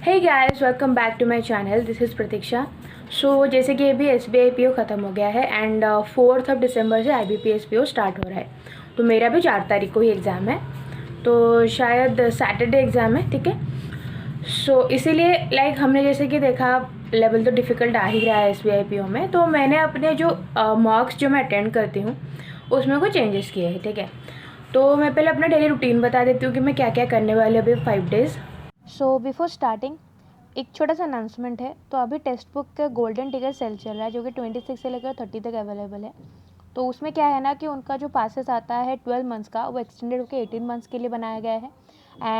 Hey guys, welcome back to my channel. This is Pratiksha. So जैसे कि अभी SBI PO ख़त्म हो गया है एंड 4 दिसंबर से IBPS PO स्टार्ट हो रहा है। तो मेरा भी 4 तारीख को ही एग्ज़ाम है, तो शायद सैटरडे एग्ज़ाम है, ठीक है। सो इसीलिए हमने जैसे कि देखा लेवल तो डिफ़िकल्ट आ ही रहा है SBI PO में, तो मैंने अपने जो मॉक्स जो मैं अटेंड करती हूँ उसमें कुछ चेंजेस किए हैं, ठीक है। तो मैं पहले अपना डेली रूटीन बता देती हूँ कि मैं क्या क्या करने वाली हूँ अभी 5 डेज़। सो बिफोर स्टार्टिंग एक छोटा सा अनाउंसमेंट है। तो अभी टेक्स्ट बुक का गोल्डन टिकट सेल चल रहा है जो कि 26 से लेकर 30 तक अवेलेबल है। तो उसमें क्या है ना कि उनका जो पासेस आता है 12 मंथ्स का, वो एक्सटेंडेड होकर 18 मंथ्स के लिए बनाया गया है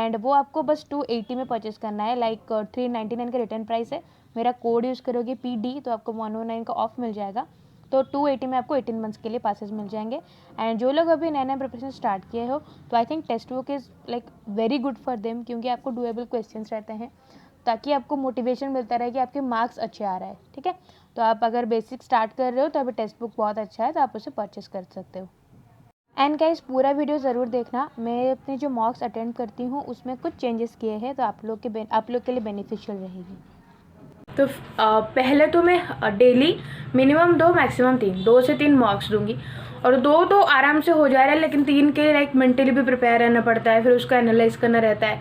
एंड वो आपको बस 280 में परचेस करना है। 399 का रिटर्न प्राइस है। मेरा कोड यूज़ करोगे PD तो आपको 109 का ऑफ मिल जाएगा। तो 280 में आपको 18 मंथ्स के लिए पासेस मिल जाएंगे। एंड जो लोग अभी नए नए प्रिपरेशन स्टार्ट किए हो तो I think text book is very good for them, क्योंकि आपको डुएबल क्वेश्चंस रहते हैं ताकि आपको मोटिवेशन मिलता रहे कि आपके मार्क्स अच्छे आ रहे हैं, ठीक है। तो आप अगर बेसिक स्टार्ट कर रहे हो तो अभी टेक्स्ट बुक बहुत अच्छा है, तो आप उसे परचेस कर सकते हो। एंड गाइस, पूरा वीडियो ज़रूर देखना। मैं अपने जो मॉक्स अटेंड करती हूँ उसमें कुछ चेंजेस किए हैं, तो आप लोग के लिए बेनिफिशियल रहेगी। तो पहले तो मैं डेली मिनिमम 2 मैक्सिमम 2 से 3 मॉक्स दूंगी। और 2 तो आराम से हो जा रहा है, लेकिन 3 के मेंटली भी प्रिपेयर रहना पड़ता है, फिर उसको एनालाइज करना रहता है,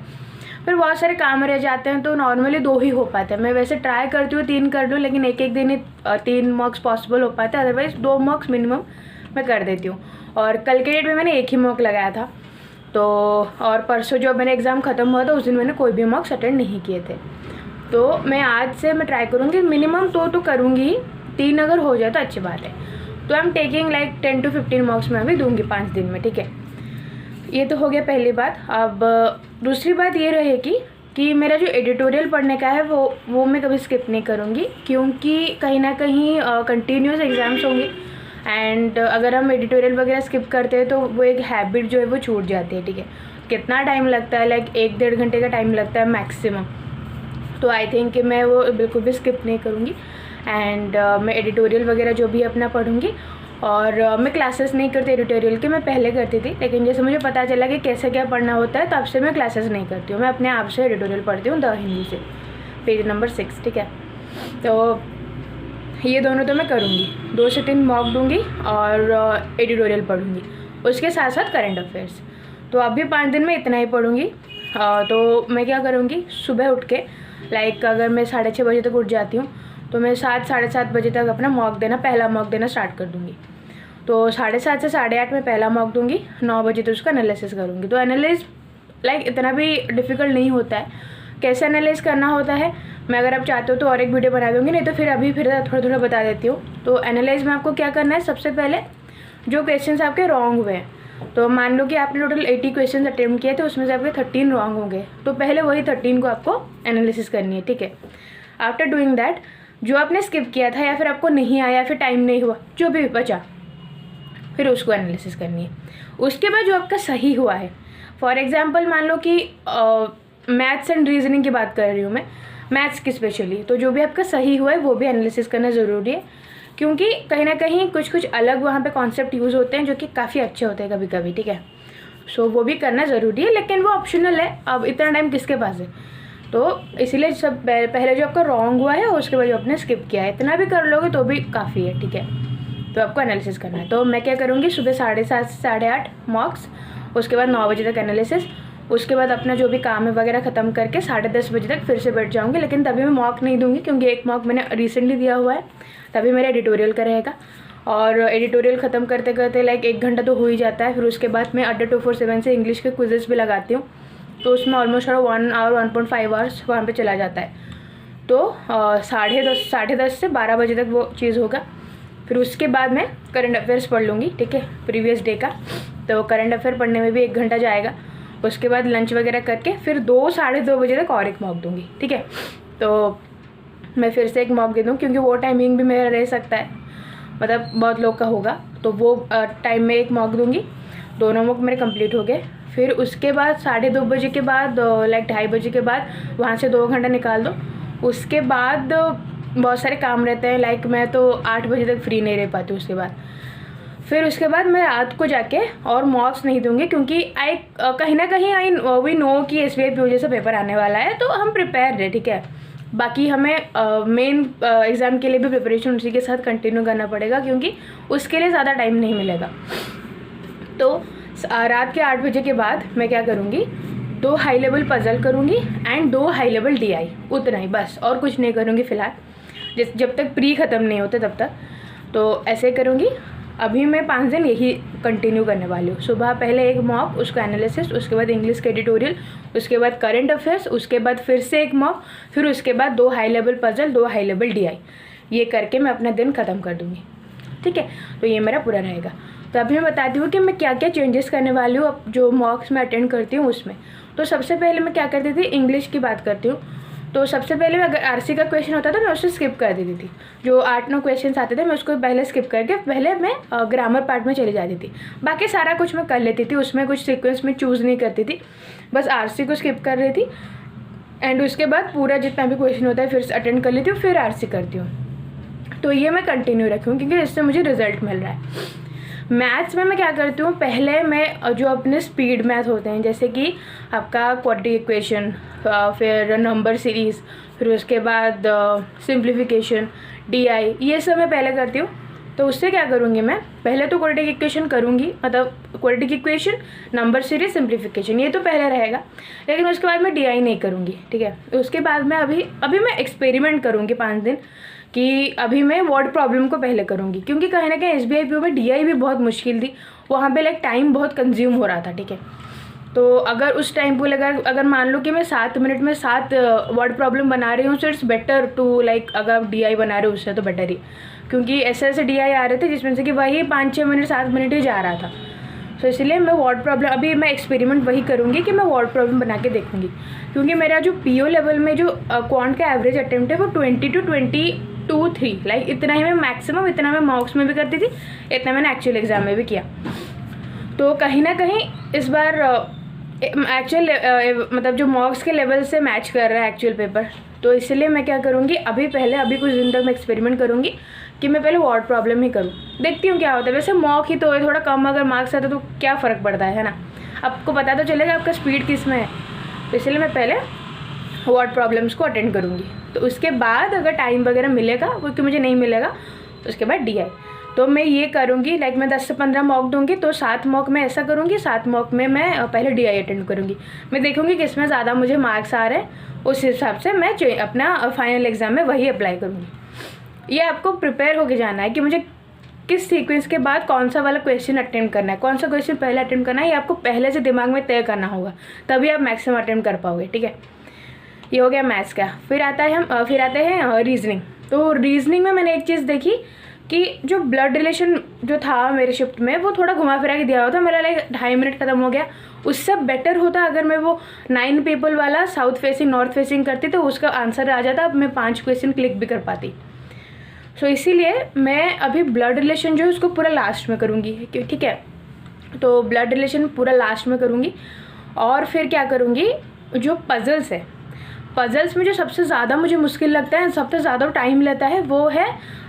फिर बहुत सारे काम रह जाते हैं। तो नॉर्मली 2 ही हो पाते हैं। मैं वैसे ट्राई करती हूँ 3 कर दूँ, लेकिन एक दिन ही 3 मॉक्स पॉसिबल हो पाते हैं, अदरवाइज़ 2 मॉक्स मिनिमम मैं कर देती हूँ। और कल के डेट में मैंने एक ही मॉक लगाया था। तो और परसों जो मेरा एग्ज़ाम ख़त्म हुआ था उस दिन मैंने कोई भी मॉक्स अटेंड नहीं किए थे। तो मैं आज से ट्राई करूँगी मिनिमम 2 तो करूँगी ही, 3 अगर हो जाए तो अच्छी बात है। तो आई एम टेकिंग 10 to 15 मॉक्स मैं अभी दूँगी 5 दिन में, ठीक है। ये तो हो गया पहली बात। अब दूसरी बात ये रहेगी कि मेरा जो एडिटोरियल पढ़ने का है वो मैं कभी स्किप नहीं करूँगी, क्योंकि कहीं ना कहीं कंटिन्यूस एग्ज़ाम्स होंगे एंड अगर हम एडिटोरियल वगैरह स्किप करते हैं तो वो एक हैबिट जो है वो छूट जाती है, ठीक है। कितना टाइम लगता है, 1-1.5 घंटे का टाइम लगता है मैक्सिमम। तो आई थिंक कि मैं वो बिल्कुल भी स्किप नहीं करूँगी एंड मैं एडिटोरियल वगैरह जो भी अपना पढ़ूँगी। और मैं क्लासेस नहीं करती एडिटोरियल के, मैं पहले करती थी, लेकिन जैसे मुझे पता चला कि कैसे क्या पढ़ना होता है तब से मैं क्लासेस नहीं करती हूँ। मैं अपने आप से एडिटोरियल पढ़ती हूँ द हिंदी से, पेज नंबर 6, ठीक है। तो ये दोनों तो मैं करूँगी, 2 से 3 मॉक दूँगी और एडिटोरियल पढ़ूँगी, उसके साथ साथ करंट अफेयर्स। तो अभी 5 दिन में इतना ही पढ़ूँगी। तो मैं क्या करूँगी, सुबह उठ के अगर मैं 6:30 बजे तक उठ जाती हूँ तो मैं 7-7:30 बजे तक अपना पहला मॉक देना स्टार्ट कर दूँगी। तो 7:30 से 8:30 में पहला मॉक दूँगी, 9 बजे तो उसका एनालिसिस करूँगी। तो एनालिस इतना भी डिफ़िकल्ट नहीं होता है। कैसे एनालाइज करना होता है मैं अगर आप चाहते हो तो और एक वीडियो बना दूँगी, नहीं तो फिर थोड़ा बता देती हूँ। तो एनालाइज में आपको क्या करना है, सबसे पहले जो क्वेश्चन आपके रॉन्ग हुए हैं, तो मान लो कि आपने टोटल 80 क्वेश्चन अटेम्प्ट किए थे, उसमें से आपके 13 रॉन्ग होंगे, तो पहले वही 13 को आपको एनालिसिस करनी है, ठीक है। आफ्टर डूइंग दैट जो आपने स्किप किया था या फिर आपको नहीं आया, फिर टाइम नहीं हुआ, जो भी बचा, फिर उसको एनालिसिस करनी है। उसके बाद जो आपका सही हुआ है, फॉर एग्जांपल मान लो कि मैथ्स एंड रीजनिंग की बात कर रही हूँ मैं, मैथ्स की स्पेशली, तो जो भी आपका सही हुआ है वो भी एनालिसिस करना ज़रूरी है, क्योंकि कहीं ना कहीं कुछ अलग वहाँ पे कॉन्सेप्ट यूज़ होते हैं जो कि काफ़ी अच्छे होते हैं कभी कभी, ठीक है। सो वो भी करना ज़रूरी है, लेकिन वो ऑप्शनल है। अब इतना टाइम किसके पास है, तो इसीलिए सब पहले जो आपका रॉन्ग हुआ है उसके बाद जो आपने स्किप किया है, इतना भी कर लोगे तो भी काफ़ी है, ठीक है। तो आपको एनालिसिस करना है। तो मैं क्या करूँगी, सुबह 7:30 से 8:30 मॉक्स, उसके बाद 9 बजे तक एनालिसिस, उसके बाद अपना जो भी काम है वगैरह ख़त्म करके 10:30 बजे तक फिर से बैठ जाऊँगी। लेकिन तभी मैं मॉक नहीं दूँगी, क्योंकि एक मॉक मैंने रिसेंटली दिया हुआ है, तभी मेरा एडिटोरियल का रहेगा। और एडिटोरियल ख़त्म करते करते 1 घंटा तो हो ही जाता है। फिर उसके बाद मैं अड्डा 247 से इंग्लिश के क्विजेस भी लगाती हूँ, तो उसमें ऑलमोस्ट 1 आवर 1.5 आवर्स वहाँ पे चला जाता है। तो 10:30 से 12 बजे तक वो चीज़ होगा। फिर उसके बाद मैं करंट अफेयर्स पढ़ लूँगी, ठीक है, प्रीवियस डे का। तो करंट अफेयर पढ़ने में भी 1 घंटा जाएगा। उसके बाद लंच वगैरह करके फिर 2-2:30 बजे तक और एक मॉक दूँगी, ठीक है। तो मैं फिर से एक मॉक दे दूँ, क्योंकि वो टाइमिंग भी मेरा रह सकता है, मतलब बहुत लोग का होगा, तो वो टाइम में एक मॉक दूँगी। दोनों मॉक मेरे कंप्लीट हो गए। फिर उसके बाद 2:30 बजे के बाद 2:30 बजे के बाद वहाँ से 2 घंटा निकाल दो। उसके बाद बहुत सारे काम रहते हैं, मैं तो 8 बजे तक फ्री नहीं रह पाती उसके बाद। फिर उसके बाद मैं रात को जाके और मॉक्स नहीं दूंगी, क्योंकि कहीं ना कहीं वी नो कि SBI PO जैसा पेपर आने वाला है, तो हम प्रिपेयर रहे, ठीक है। बाकी हमें मेन एग्ज़ाम के लिए भी प्रिपरेशन उसी के साथ कंटिन्यू करना पड़ेगा, क्योंकि उसके लिए ज़्यादा टाइम नहीं मिलेगा। तो रात के 8 बजे के बाद मैं क्या करूँगी, 2 हाई लेवल पजल करूँगी एंड 2 हाई लेवल DI, उतना ही बस, और कुछ नहीं करूँगी फ़िलहाल, जब तक प्री ख़त्म नहीं होते तब तक। तो ऐसे करूँगी। अभी मैं 5 दिन यही कंटिन्यू करने वाली हूँ। सुबह पहले एक मॉक, उसका एनालिसिस, उसके बाद इंग्लिश के एडिटोरियल, उसके बाद करंट अफेयर्स, उसके बाद फिर से एक मॉक, फिर उसके बाद 2 high level puzzle, 2 high level DI। ये करके मैं अपना दिन ख़त्म कर दूँगी, ठीक है। तो ये मेरा पूरा रहेगा। तो अभी मैं बताती हूँ कि मैं क्या क्या चेंजेस करने वाली हूँ अब जो मॉक्स में अटेंड करती हूँ उसमें। तो सबसे पहले मैं क्या करती थी, इंग्लिश की बात करती हूँ। तो सबसे पहले अगर RC का क्वेश्चन होता था मैं उसे स्किप कर देती थी। जो 8-9 क्वेश्चन आते थे मैं उसको पहले स्किप करके पहले मैं ग्रामर पार्ट में चली जाती थी। बाकी सारा कुछ मैं कर लेती थी, उसमें कुछ सीक्वेंस में चूज़ नहीं करती थी, बस RC को स्किप कर रही थी। एंड उसके बाद पूरा जितना भी क्वेश्चन होता है फिर अटेंड कर लेती हूँ, फिर RC करती हूँ। तो ये मैं कंटिन्यू रखूँ क्योंकि इससे मुझे रिजल्ट मिल रहा है। मैथ्स में मैं क्या करती हूँ, पहले मैं जो अपने स्पीड मैथ होते हैं, जैसे कि आपका क्वाड्रेटिक इक्वेशन, फिर नंबर सीरीज़, फिर उसके बाद सिंप्लीफिकेशन, DI, ये सब मैं पहले करती हूँ। तो उससे क्या करूँगी, मैं पहले तो क्वाड्रेटिक इक्वेशन करूँगी, मतलब quadratic equation, number series, simplification, ये तो पहले रहेगा। लेकिन उसके बाद मैं DI नहीं करूँगी, ठीक है। उसके बाद मैं अभी मैं एक्सपेरिमेंट करूँगी 5 दिन कि अभी मैं वर्ड प्रॉब्लम को पहले करूँगी, क्योंकि कहीं ना कहीं SBI PO में DI भी बहुत मुश्किल थी, वहाँ पे लाइक टाइम बहुत कंज्यूम हो रहा था, ठीक है। तो अगर उस टाइम पर अगर मान लो कि मैं 7 मिनट में 7 वर्ड प्रॉब्लम बना रही हूँ, so it's better to like अगर आप DI बना रहे हो उससे तो बेटर ही, क्योंकि ऐसे DI आ रहे थे जिसमें से कि वही 5-6 मिनट 7 मिनट ही जा रहा था। तो इसलिए मैं वर्ड प्रॉब्लम अभी मैं एक्सपेरिमेंट वही करूँगी कि मैं वर्ड प्रॉब्लम बना के देखूँगी, क्योंकि मेरा जो PO लेवल में जो क्वांट का एवरेज अटेम्प्ट है वो 20 to 22-3, लाइक इतना ही मैं मैक्सिमम, इतना मैं मॉक्स में भी करती थी, इतना मैंने एक्चुअल एग्ज़ाम में भी किया। तो कहीं ना कहीं इस बार एक्चुअल मतलब जो मॉक्स के लेवल से मैच कर रहा है एक्चुअल पेपर। तो इसलिए मैं क्या करूँगी, अभी कुछ दिन तक मैं एक्सपेरिमेंट करूँगी कि मैं पहले वर्ड प्रॉब्लम ही करूँ, देखती हूँ क्या होता है। वैसे मॉक ही तो है, थोड़ा कम अगर मार्क्स आते तो क्या फ़र्क पड़ता है ना, आपको पता तो चलेगा आपका स्पीड किस में है। तो इसलिए मैं पहले वर्ड प्रॉब्लम्स को अटेंड करूँगी। तो उसके बाद अगर टाइम वगैरह मिलेगा, क्योंकि मुझे नहीं मिलेगा, तो उसके बाद DI। तो मैं ये करूँगी, लाइक मैं 10 से 15 मॉक दूँगी, तो 7 मॉक में ऐसा करूँगी, 7 मॉक में मैं पहले DI अटेंड करूँगी। मैं देखूँगी किसमें ज़्यादा मुझे मार्क्स आ रहे हैं, उस हिसाब से मैं अपना फाइनल एग्ज़ाम में वही अप्लाई करूँगी। ये आपको प्रिपेयर होके जाना है कि मुझे किस सीक्वेंस के बाद कौन सा वाला क्वेश्चन अटेम्प्ट करना है, कौन सा क्वेश्चन पहले अटेम्प्ट करना है, ये आपको पहले से दिमाग में तय करना होगा, तभी आप मैक्सिमम अटेम्प्ट कर पाओगे, ठीक है। ये हो गया मैथ्स का। फिर आते हैं रीजनिंग। तो रीजनिंग में मैंने एक चीज़ देखी कि जो ब्लड रिलेशन जो था मेरे शिफ्ट में वो थोड़ा घुमा फिरा के दिया हुआ था, मेरा लाइक 2.5 मिनट ख़त्म हो गया। उससे बेटर होता अगर मैं वो 9 पीपल वाला साउथ फेसिंग नॉर्थ फेसिंग करती तो उसका आंसर आ जाता, अब मैं 5 क्वेश्चन क्लिक भी कर पाती। सो इसीलिए मैं अभी ब्लड रिलेशन जो है उसको पूरा लास्ट में करूँगी, ठीक है। तो ब्लड रिलेशन पूरा लास्ट में करूँगी। और फिर क्या करूँगी, जो पजल्स है, पजल्स में जो सबसे ज़्यादा मुझे मुश्किल लगता है, सबसे ज़्यादा टाइम लेता है, वो है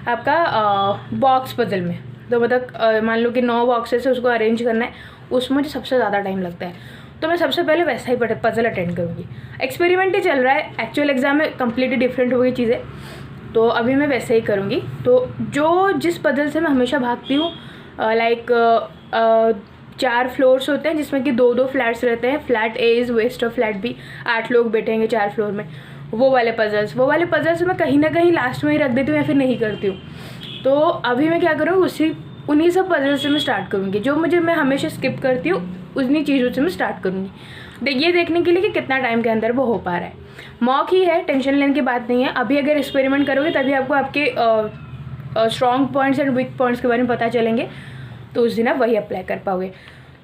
आपका बॉक्स पजल में। तो मतलब मान लो कि 9 बॉक्सेस है, उसको अरेंज करना है, उसमें मुझे सबसे ज़्यादा टाइम लगता है। तो मैं सबसे पहले वैसा ही पजल अटेंड करूँगी। एक्सपेरिमेंट ही चल रहा है, एक्चुअल एग्ज़ाम में कम्प्लीटली डिफरेंट हो गई चीज़ें, तो अभी मैं वैसे ही करूँगी। तो जिस पजल से मैं हमेशा भागती हूँ, लाइक 4 फ्लोर्स होते हैं जिसमें कि 2-2 फ्लैट्स रहते हैं, flat A is west of flat B, 8 लोग बैठेंगे 4 फ्लोर में, वो वाले पजल्स मैं कहीं ना कहीं लास्ट में ही रख देती हूँ या फिर नहीं करती हूँ। तो अभी मैं क्या करूँगी, उन्हीं सब पजल से मैं स्टार्ट करूँगी, जो मैं हमेशा स्किप करती हूँ उन्हीं चीज़ों से मैं स्टार्ट करूँगी। ये देखने के लिए कि कितना टाइम के अंदर वो हो पा रहा है। मॉक ही है, टेंशन लेने की बात नहीं है। अभी अगर एक्सपेरिमेंट करोगे तभी आपको आपके strong points and weak points के बारे में पता चलेंगे, तो उस दिन आप वही अप्लाई कर पाओगे।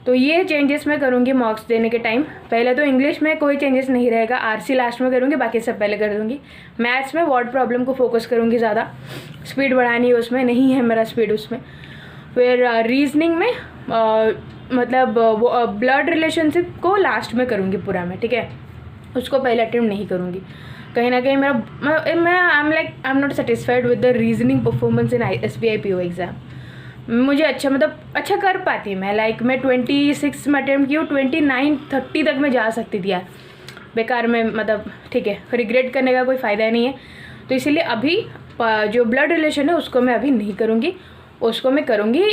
तो ये चेंजेस मैं करूँगी मॉक्स देने के टाइम। पहले तो इंग्लिश में कोई चेंजेस नहीं रहेगा, RC लास्ट में करूँगी, बाकी सब पहले कर दूँगी। मैथ्स में वर्ड प्रॉब्लम को फोकस करूँगी ज़्यादा, स्पीड बढ़ानी है, उसमें नहीं है मेरा स्पीड उसमें। फिर रीजनिंग में मतलब वो ब्लड रिलेशनशिप को लास्ट में करूँगी पूरा मैं, ठीक है, उसको पहले अटेम्प्ट नहीं करूँगी। कहीं ना कहीं I am not satisfied with the reasoning performance in SBI PO exam. मुझे अच्छा मतलब अच्छा कर पाती मैं, लाइक मैं 26 में अटैम्प्ट की हूँ, 29-30 तक मैं जा सकती थी यार, बेकार में मतलब ठीक है, रिग्रेट करने का कोई फ़ायदा नहीं है। तो इसीलिए अभी जो ब्लड रिलेशन है उसको मैं अभी नहीं करूँगी, उसको मैं करूँगी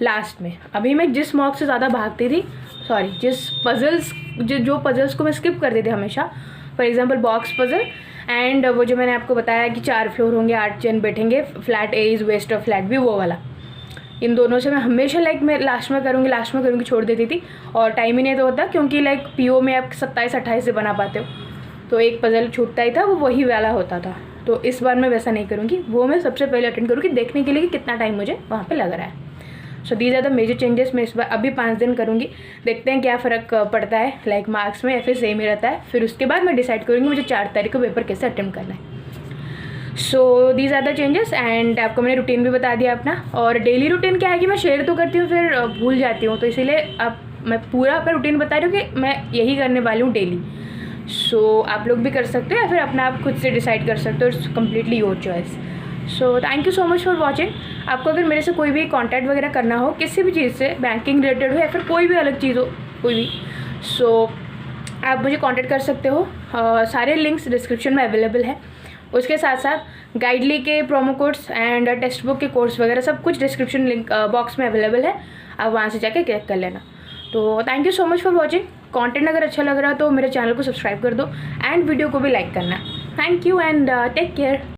लास्ट में। अभी मैं जिस मॉक से ज़्यादा भागती थी, सॉरी जिस पजल्स जो पजल्स को मैं स्किप करती थी हमेशा, for example box puzzle and वो जो मैंने आपको बताया कि 4 फ्लोर होंगे, 8 जन बैठेंगे, flat A is west of flat B, वो वाला, इन दोनों से मैं हमेशा लाइक मैं लास्ट में करूँगी छोड़ देती थी, और टाइम ही नहीं तो होता, क्योंकि लाइक पीओ में आप 27-28 से बना पाते हो, तो एक पजल छूटता ही था, वो वही वाला होता था। तो इस बार मैं वैसा नहीं करूँगी, वो मैं सबसे पहले अटेंड करूँगी देखने के लिए कि कितना टाइम मुझे वहाँ पे लग रहा है। So these are the major changes. मैं इस बार अभी 5 दिन करूँगी, देखते हैं क्या फ़र्क पड़ता है लाइक मार्क्स में, या फिर सेम ही रहता है। फिर उसके बाद मैं डिसाइड करूँगी मुझे 4 तारीख को पेपर कैसे अटेम्प्ट करना है। So these are the changes and आपको मैंने रूटीन भी बता दिया अपना। और डेली रूटीन क्या है कि मैं शेयर तो करती हूँ फिर भूल जाती हूँ, तो इसीलिए अब मैं पूरा अपना रूटीन बता रही हूँ कि मैं यही करने वाली हूँ डेली। सो आप लोग भी कर सकते हो या फिर अपना आप खुद से डिसाइड कर सकते हो, it's completely your choice. So thank you so much for watching. आपको अगर मेरे से कोई भी कॉन्टैक्ट वगैरह करना हो किसी भी चीज़ से, बैंकिंग रिलेटेड हो या फिर कोई भी अलग चीज़ हो कोई भी, सो आप मुझे कॉन्टैक्ट कर सकते हो। सारे लिंक्स डिस्क्रिप्शन में अवेलेबल है। उसके साथ साथ गाइडली के promo codes and text book के कोर्स वगैरह सब कुछ डिस्क्रिप्शन लिंक बॉक्स में अवेलेबल है, आप वहाँ से जाके क्लिक कर लेना। तो thank you so much for watching. Content अगर अच्छा लग रहा है तो मेरे चैनल को सब्सक्राइब कर दो एंड वीडियो को भी लाइक करना। Thank you and take care.